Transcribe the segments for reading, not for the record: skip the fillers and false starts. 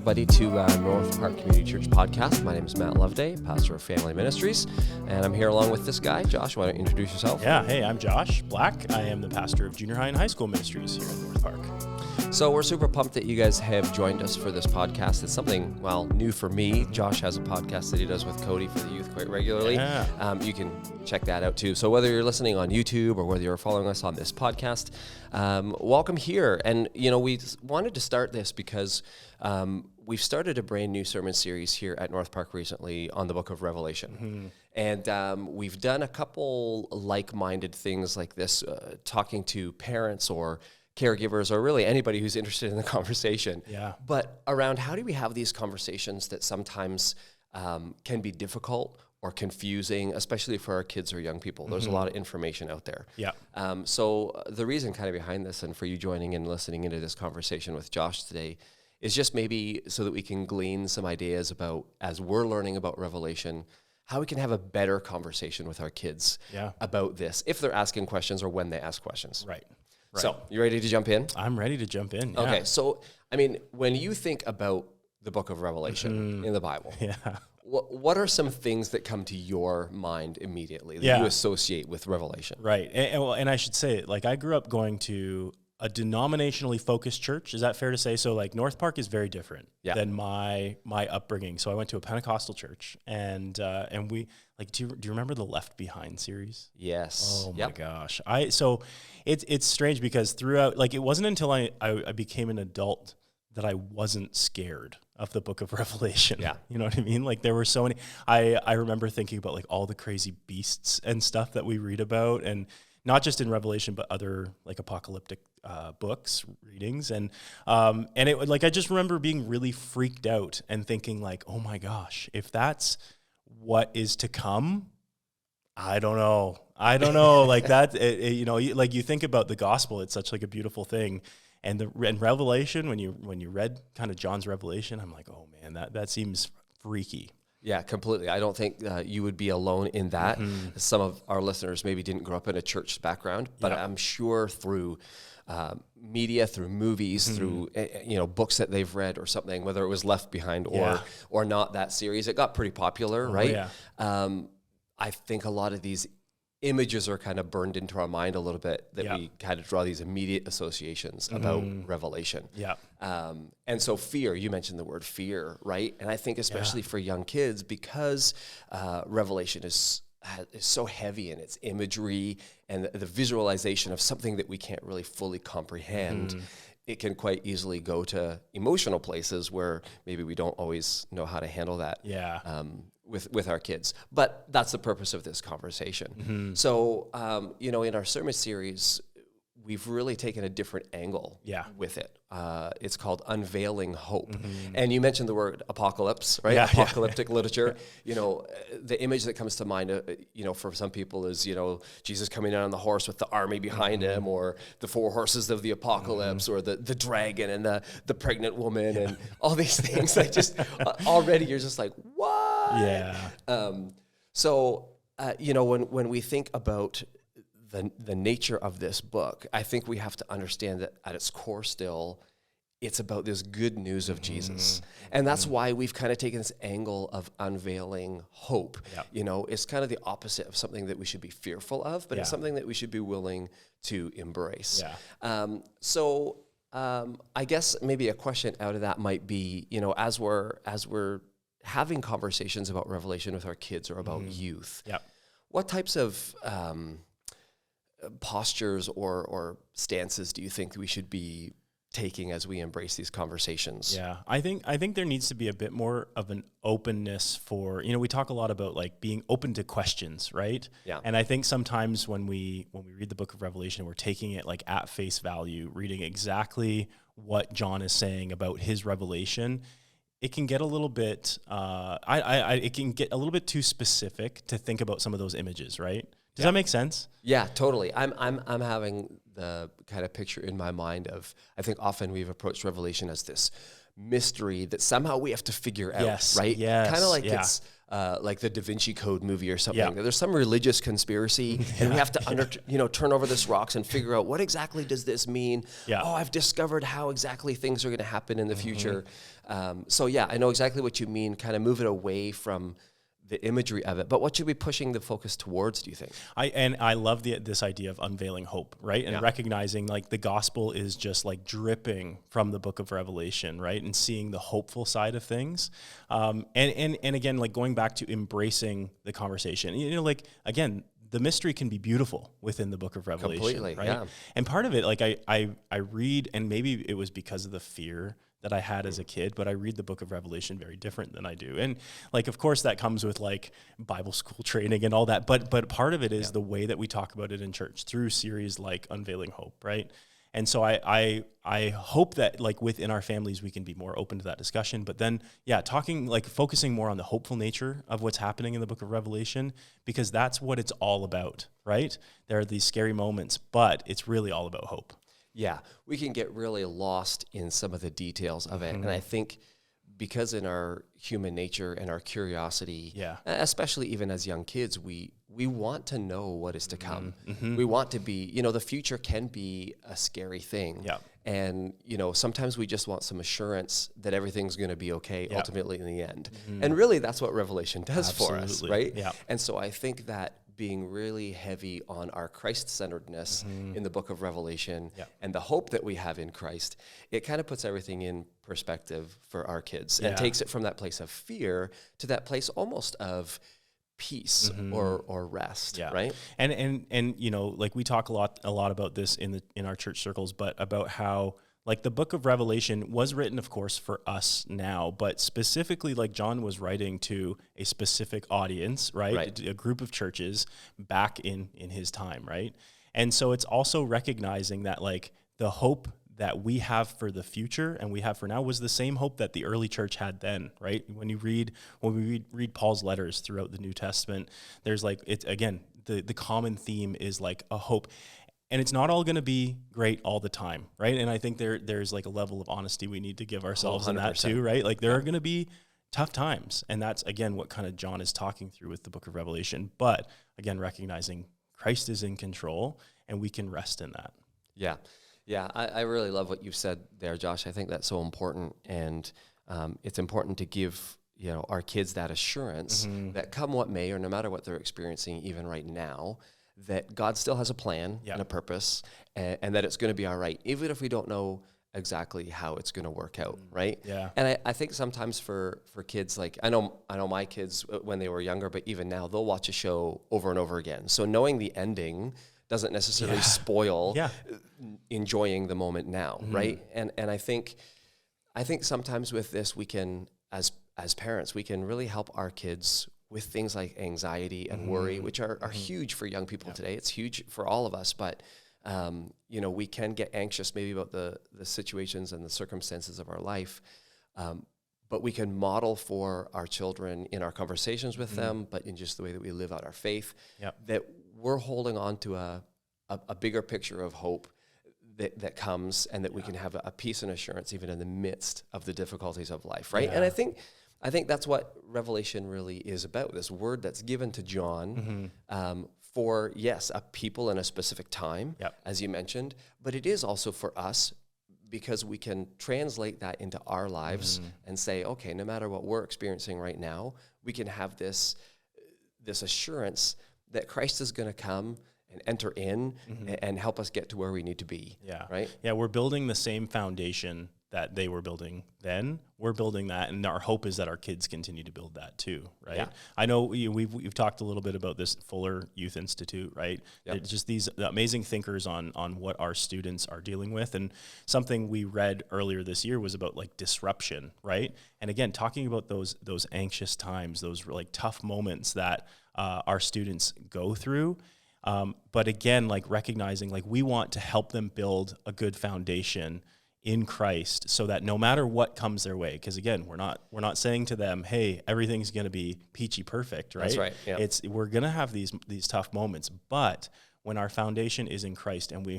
everybody to North Park Community Church podcast. My name is Matt Loveday, pastor of Family Ministries, and I'm here along with this guy. Josh, why don't you introduce yourself? Yeah, hey, I'm Josh Black. I am the pastor of junior high and high school ministries here in North Park. So we're super pumped that you guys have joined us for this podcast. It's something, well, new for me. Josh has a podcast that he does with Cody for the youth quite regularly. Yeah. You can check that out too. So whether you're listening on YouTube or whether you're following us on this podcast, welcome here. And, you know, we wanted to start this because we've started a brand new sermon series here at North Park recently on the book of Revelation. Mm-hmm. And we've done a couple like-minded things like this, talking to parents or caregivers or really anybody who's interested in the conversation. Yeah. But around how do we have these conversations that sometimes can be difficult or confusing, especially for our kids or young people. There's a lot of information out there. Yeah. So the reason kind of behind this and for you joining and listening into this conversation with Josh today is just maybe so that we can glean some ideas about, as we're learning about Revelation, how we can have a better conversation with our kids about this, if they're asking questions or when they ask questions. Right. So, you ready to jump in? I'm ready to jump in. Yeah. Okay, so, I mean, when you think about the book of Revelation in the Bible, what are some things that come to your mind immediately that you associate with Revelation? Right. And I should say, like, I grew up going to a denominationally focused church. Is that fair to say? So, like, North Park is very different than my upbringing. So I went to a Pentecostal church, and we, like, do you remember the Left Behind series? Yes. Oh my gosh. So it's strange because throughout, like, it wasn't until I became an adult that I wasn't scared of the book of Revelation. Yeah. You know what I mean? Like, there were so many, I remember thinking about, like, all the crazy beasts and stuff that we read about, and not just in Revelation, but other, like, apocalyptic books, readings. And it, like, I just remember being really freaked out and thinking, like, oh my gosh, if that's what is to come, I don't know. Like, that, you know, like, you think about the gospel, it's such, like, a beautiful thing. And Revelation, when you read kind of John's Revelation, I'm like, oh man, that seems freaky. Yeah, completely. I don't think you would be alone in that. Some of our listeners maybe didn't grow up in a church background, but I'm sure through media, through movies, through books that they've read or something, whether it was Left Behind or not, that series, it got pretty popular, right? Yeah. I think a lot of these images are kind of burned into our mind a little bit, that we kind of draw these immediate associations about Revelation. Yeah. And so fear, you mentioned the word fear, right? And I think especially for young kids, because Revelation is so heavy in its imagery and the visualization of something that we can't really fully comprehend, it can quite easily go to emotional places where maybe we don't always know how to handle that. With our kids. But that's the purpose of this conversation. So, in our sermon series, we've really taken a different angle with it. It's called Unveiling Hope. And you mentioned the word apocalypse, right? Apocalyptic literature. You know, the image that comes to mind, for some people is, Jesus coming down on the horse with the army behind him, or the four horses of the apocalypse, or the dragon and the pregnant woman and all these things. Like, just already you're just like, what? Yeah. When we think about the nature of this book, I think we have to understand that at its core still, it's about this good news of Jesus. And that's why we've kind of taken this angle of unveiling hope. It's kind of the opposite of something that we should be fearful of, but it's something that we should be willing to embrace. I guess maybe a question out of that might be, as we're having conversations about Revelation with our kids or about youth, what types of postures or stances do you think we should be taking as we embrace these conversations? Yeah, I think there needs to be a bit more of an openness for, we talk a lot about, like, being open to questions, right? Yeah. And I think sometimes when we read the book of Revelation, we're taking it, like, at face value, reading exactly what John is saying about his revelation. It can get a little bit it can get a little bit too specific to think about some of those images, right? Does that make sense? Yeah, totally. I'm having the kind of picture in my mind of, I think often we've approached Revelation as this mystery that somehow we have to figure out, right? Yes. Kind of like it's like the Da Vinci Code movie or something. Yeah. There's some religious conspiracy, and we have to turn over this rocks and figure out what exactly does this mean. Yeah. Oh, I've discovered how exactly things are going to happen in the future. So yeah, I know exactly what you mean. Kind of move it away from the imagery of it, but what should we be pushing the focus towards, do you think? I love this idea of unveiling hope, right? And recognizing like the gospel is just like dripping from the book of Revelation, right? And seeing the hopeful side of things. And again, like going back to embracing the conversation, like again, the mystery can be beautiful within the book of Revelation, Completely, right? yeah. And part of it, like I read, and maybe it was because of the fear that I had as a kid, but I read the book of Revelation very different than I do. And like, of course that comes with like Bible school training and all that, but part of it is the way that we talk about it in church through series like Unveiling Hope, right? And so I hope that like within our families, we can be more open to that discussion, but then talking, like focusing more on the hopeful nature of what's happening in the book of Revelation, because that's what it's all about, right? There are these scary moments, but it's really all about hope. Yeah, we can get really lost in some of the details of it. And I think because in our human nature and our curiosity, especially even as young kids, we want to know what is to come. We want to be, the future can be a scary thing. Yeah. And, sometimes we just want some assurance that everything's going to be okay ultimately in the end. And really that's what Revelation does for us, right? Yeah. And so I think that being really heavy on our Christ-centeredness in the book of Revelation and the hope that we have in Christ, it kind of puts everything in perspective for our kids and takes it from that place of fear to that place almost of peace or rest, right? And like we talk a lot about this in our church circles, but about how like the book of Revelation was written, of course, for us now, but specifically like John was writing to a specific audience, right? A group of churches back in his time, right? And so it's also recognizing that like the hope that we have for the future and we have for now was the same hope that the early church had then, right? When we read Paul's letters throughout the New Testament, there's like, it's again, the common theme is like a hope. And it's not all going to be great all the time, right? And I think there's like a level of honesty we need to give ourselves in that too, right? Like there are going to be tough times. And that's, again, what kind of John is talking through with the book of Revelation. But again, recognizing Christ is in control and we can rest in that. Yeah. Yeah, I really love what you've said there, Josh. I think that's so important. And it's important to give our kids that assurance that come what may, or no matter what they're experiencing even right now, that God still has a plan and a purpose, and that it's going to be all right, even if we don't know exactly how it's going to work out, right? Yeah. And I think sometimes for kids, like I know my kids when they were younger, but even now they'll watch a show over and over again. So knowing the ending doesn't necessarily spoil enjoying the moment now, right? And I think sometimes with this we can, as parents, we can really help our kids with things like anxiety and worry, which are huge for young people today. It's huge for all of us, but we can get anxious maybe about the situations and the circumstances of our life, but we can model for our children in our conversations with them, but in just the way that we live out our faith, that we're holding on to a bigger picture of hope that comes, and that we can have a peace and assurance even in the midst of the difficulties of life, right? And I think that's what Revelation really is about, this word that's given to John for, yes, a people in a specific time, as you mentioned, but it is also for us because we can translate that into our lives and say, okay, no matter what we're experiencing right now, we can have this assurance that Christ is going to come and enter in and help us get to where we need to be, right? Yeah, we're building the same foundation that they were building then. We're building that, and our hope is that our kids continue to build that too, right? Yeah. I know we've talked a little bit about this Fuller Youth Institute, right? It's just these amazing thinkers on what our students are dealing with, and something we read earlier this year was about like disruption, right? And again, talking about those anxious times, those like tough moments that our students go through. But again, like recognizing like we want to help them build a good foundation in Christ so that no matter what comes their way, because again, we're not saying to them, hey, everything's going to be peachy perfect, right? That's right. Yeah. We're going to have these tough moments, but when our foundation is in Christ and we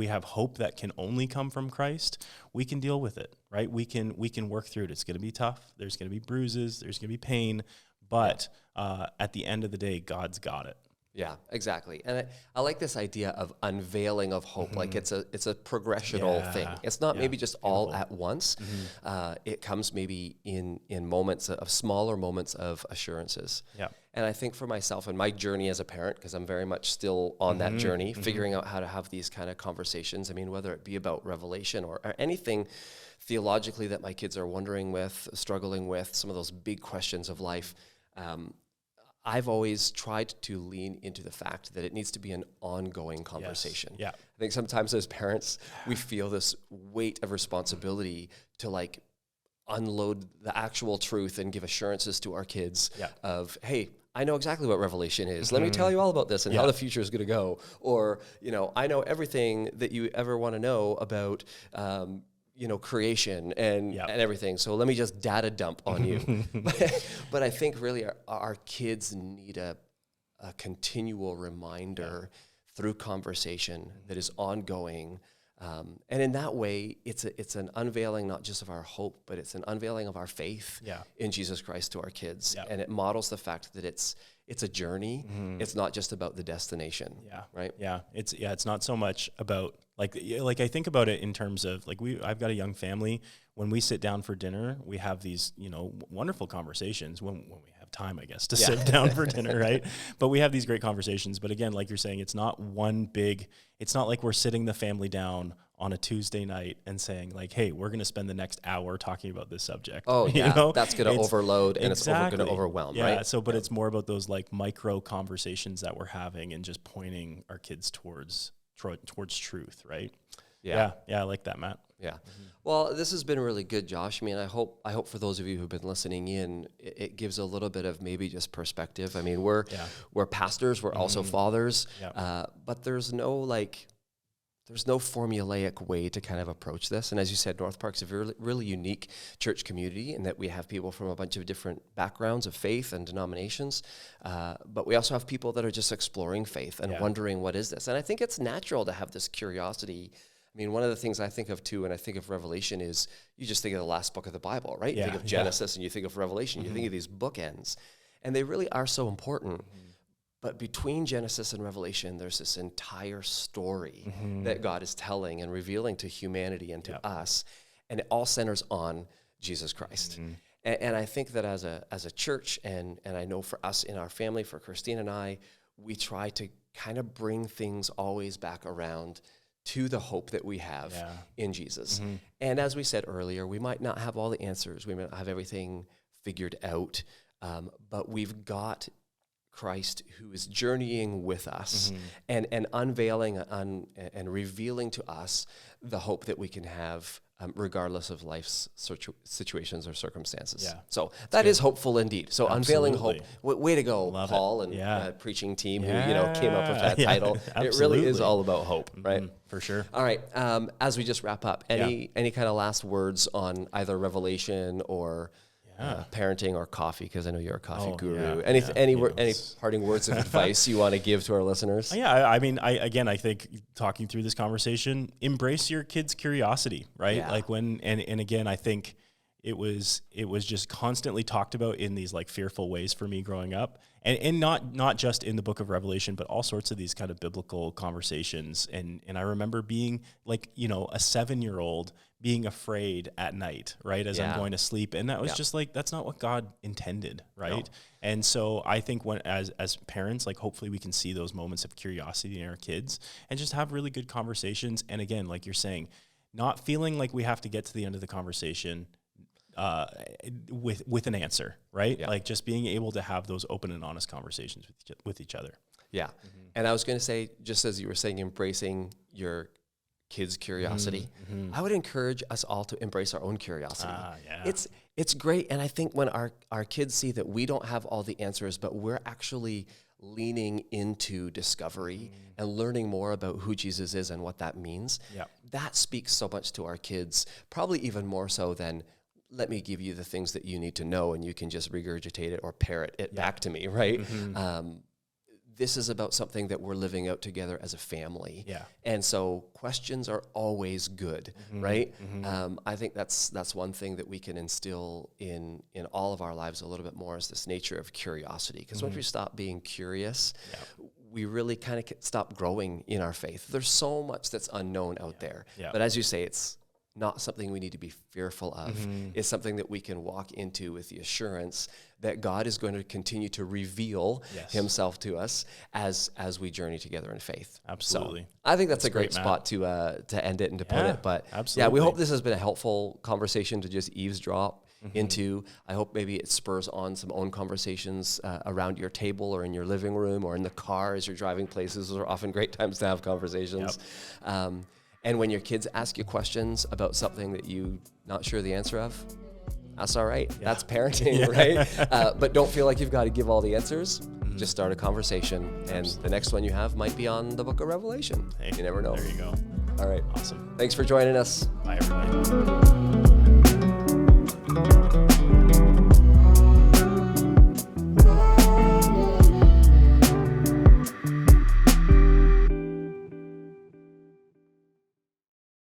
have hope that can only come from Christ, we can deal with it, right? We can work through it. It's going to be tough. There's going to be bruises. There's going to be pain, but at the end of the day, God's got it. Yeah, exactly. And I like this idea of unveiling of hope. Like it's a progressional thing. It's not maybe just all at once. It comes maybe in moments of smaller moments of assurances. Yeah. And I think for myself and my journey as a parent, because I'm very much still on that journey, figuring out how to have these kind of conversations. I mean, whether it be about Revelation or anything theologically that my kids are wondering with, struggling with, some of those big questions of life, I've always tried to lean into the fact that it needs to be an ongoing conversation. Yes. Yeah. I think sometimes as parents, we feel this weight of responsibility to like unload the actual truth and give assurances to our kids of, hey, I know exactly what Revelation is. Let me tell you all about this and how the future is going to go. Or, I know everything that you ever want to know about, creation and everything. So let me just data dump on you. But I think really our kids need a continual reminder through conversation that is ongoing. And in that way, it's an unveiling not just of our hope, but it's an unveiling of our faith in Jesus Christ to our kids. Yeah. And it models the fact that it's a journey. It's not just about the destination. Yeah. Right. Yeah. It's not so much about like I think about it in terms of like I've got a young family. When we sit down for dinner, we have these, wonderful conversations when we have time, I guess, to sit down for dinner, right? But we have these great conversations. But again, like you're saying, it's not it's not like we're sitting the family down on a Tuesday night and saying like, hey, we're going to spend the next hour talking about this subject. Oh, yeah. That's going to overload and it's going to overwhelm, right? Yeah, so, but it's more about those like micro conversations that we're having and just pointing our kids towards truth, right? Yeah, I like that, Matt. Yeah. Well, this has been really good, Josh. I mean, I hope for those of you who've been listening in, it gives a little bit of maybe just perspective. I mean, we're pastors, we're also fathers, but there's no formulaic way to kind of approach this. And as you said, North Park's a really, really unique church community in that we have people from a bunch of different backgrounds of faith and denominations. But we also have people that are just exploring faith and wondering, what is this? And I think it's natural to have this curiosity. I mean, one of the things I think of too, when I think of Revelation, is you just think of the last book of the Bible, right? You think of Genesis and you think of Revelation. You think of these bookends. And they really are so important. But between Genesis and Revelation, there's this entire story that God is telling and revealing to humanity and to us, and it all centers on Jesus Christ. And I think that as a church, and I know for us in our family, for Christine and I, we try to kind of bring things always back around to the hope that we have in Jesus. And as we said earlier, we might not have all the answers. We might not have everything figured out, but we've got Christ who is journeying with us and unveiling and revealing to us the hope that we can have regardless of life's situations or circumstances. Yeah. So that is hopeful indeed. So unveiling hope. Way to go, Love Paul it. And preaching team who came up with that title. It really is all about hope, right? For sure. All right. As we just wrap up, any kind of last words on either Revelation or parenting or coffee, because I know you're a coffee guru. Any parting words of advice you want to give to our listeners? I mean, I think talking through this conversation, embrace your kids' curiosity, right? Yeah. Like and again, I think it was just constantly talked about in these like fearful ways for me growing up, and not just in the book of Revelation, but all sorts of these kind of biblical conversations. And I remember being like, a 7-year-old being afraid at night, right? As I'm going to sleep. And that was just like, that's not what God intended. Right. No. And so I think as parents, like hopefully we can see those moments of curiosity in our kids and just have really good conversations. And again, like you're saying, not feeling like we have to get to the end of the conversation with an answer, right? Yeah. Like just being able to have those open and honest conversations with each other. Yeah. And I was going to say, just as you were saying, embracing your kids' curiosity, I would encourage us all to embrace our own curiosity. It's great. And I think when our kids see that we don't have all the answers, but we're actually leaning into discovery and learning more about who Jesus is and what that means, that speaks so much to our kids, probably even more so than, let me give you the things that you need to know and you can just regurgitate it or parrot it back to me, right? this is about something that we're living out together as a family. Yeah. And so questions are always good, right? I think that's one thing that we can instill in all of our lives a little bit more, is this nature of curiosity. Because once we stop being curious, we really kind of stop growing in our faith. There's so much that's unknown out there. Yeah. But as you say, it's not something we need to be fearful of. It's something that we can walk into with the assurance that God is going to continue to reveal himself to us as we journey together in faith. Absolutely. So I think that's a great great, spot to end it and to put it. But absolutely. we hope this has been a helpful conversation to just eavesdrop into. I hope maybe it spurs on some own conversations around your table or in your living room or in the car as you're driving places. Those are often great times to have conversations. And when your kids ask you questions about something that you're not sure the answer of, that's all right. That's parenting, right? But don't feel like you've got to give all the answers. Just start a conversation. And the next one you have might be on the book of Revelation. Hey, you never know. There you go. All right. Awesome. Thanks for joining us. Bye, everybody.